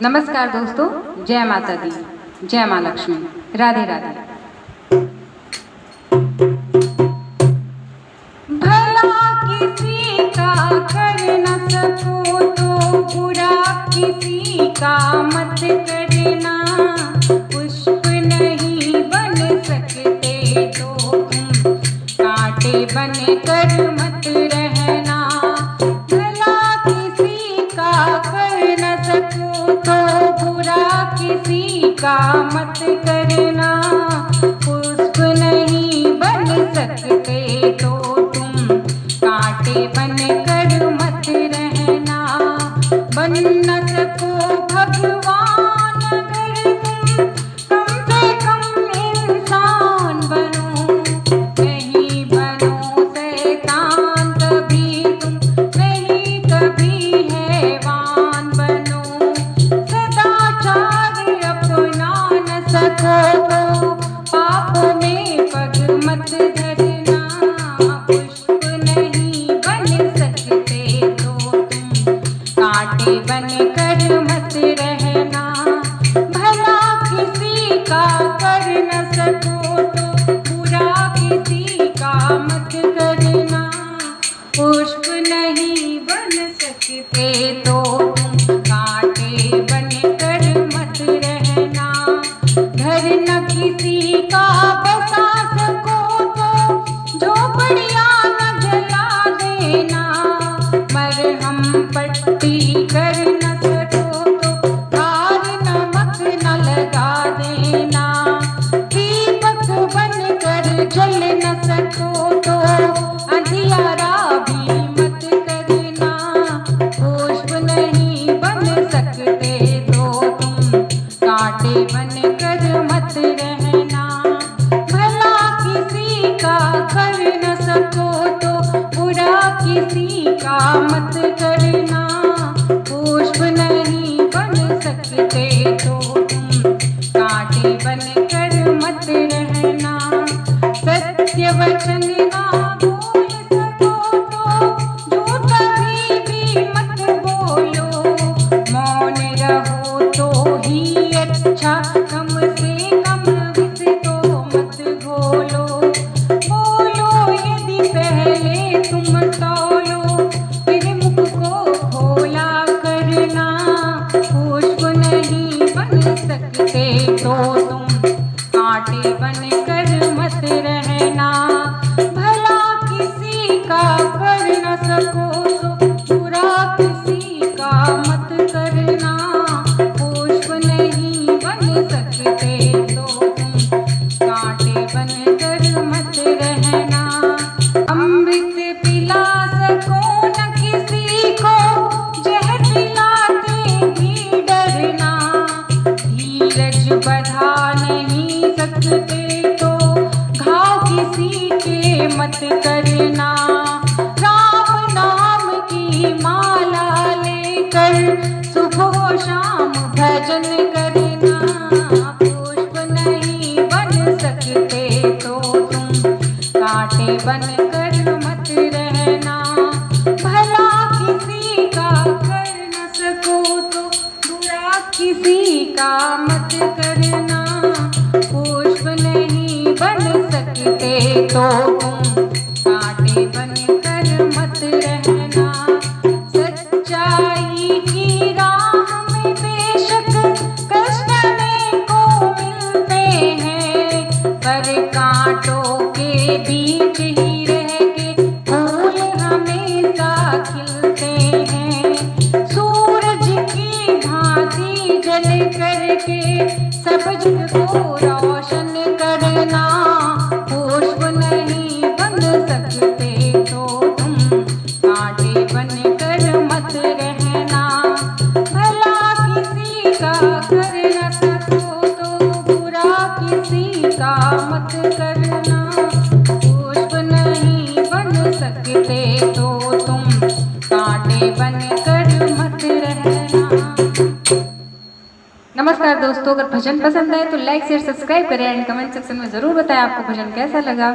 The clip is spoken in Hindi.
नमस्कार दोस्तों, जय माता दी, जय माँ लक्ष्मी, राधे राधे। भला किसी का कर न सको तो बुरा किसी का मत करना। पुष्प नहीं बन सकते तो तुम कांटे बन कर मत रहना। भला किसी का कर न सको तो बुरा किसी का मत करना। पुष्प नहीं बन सकते तो तुम कांटे बन कर मत रहना। बन न सको भगवान अगर तुम कम से कम इंसान बनो। नहीं बनो शैतान कभी तुम, नहीं कभी हैवान बनो। सदाचार अपना न सको तो पाप में पग मत धरना। पुष्प नहीं बन सकते तो तुम कांटे बन कर मत रहना। भला किसी का कर न सको तो बुरा किसी का मत करना। पुष्प नहीं बन सकते तो तुम कांटे बन कर मत रहना। घर न किसी का बसा सको तो झोपड़ियाँ न जला देना। मरहम पट्टी कर न सको तो खार नमक न लगा देना। दीपक बन कर जल न सको तो अंधियारा भी मत करना। पुष्प नहीं बन सकते तो तुम कांटे बन कर मत रहना। भला किसी का कर न सको तो बुरा किसी का मत करना। पुष्प नहीं बन सकते तो तुम कांटे बन कर मत रहना। सत्य वचन ना बोल सको तो झूठ कभी भी मत बोलो। मौन रहो तो ही अच्छा, कम से कम विष तो मत घोलो। बोलो यदि पहले तुम तौलो, फिर मुख को खोला करना। पुष्प नहीं बन सकते तो तुम कांटे बन कर मत रहना। भला किसी का कर न सको तो बुरा किसी का मत करना। पुष्प नहीं बन सकते तो तुम कांटे बन कर मत रहना। अमृत पिला सको न किसी को, जहर पिलाते भी डरना। धीरज बढ़ा नहीं सकते तो घाव किसी के मत करना। राम नाम की माला लेकर सुबह शाम भजन करना। पुष्प नहीं बन सकते तो तुम कांटे बन कर मत रहना। भला किसी का कर न सको तो बुरा किसी का मत करना। पुष्प नहीं बन सकते तो तुम कांटे बन कर मत रहना। सच्चाई की राह में बेशक कष्ट अनेक को मिलते हैं, पर कांटों के बीच ही रह के फूल हमेशा खिलते हैं। सूरज की भांति जल करके सब जग को रोशन करना। पुष्प नहीं बन सकते तो तुम कांटे बन कर मत रहना। भला किसी का कर न सको तो बुरा किसी का मत करना। पुष्प नहीं बन सकते तो तुम कांटे बन कर मत रहना। नमस्कार दोस्तों, अगर भजन पसंद आए तो लाइक शेयर सब्सक्राइब करें एंड कमेंट सेक्शन में ज़रूर बताएं आपको भजन कैसा लगा।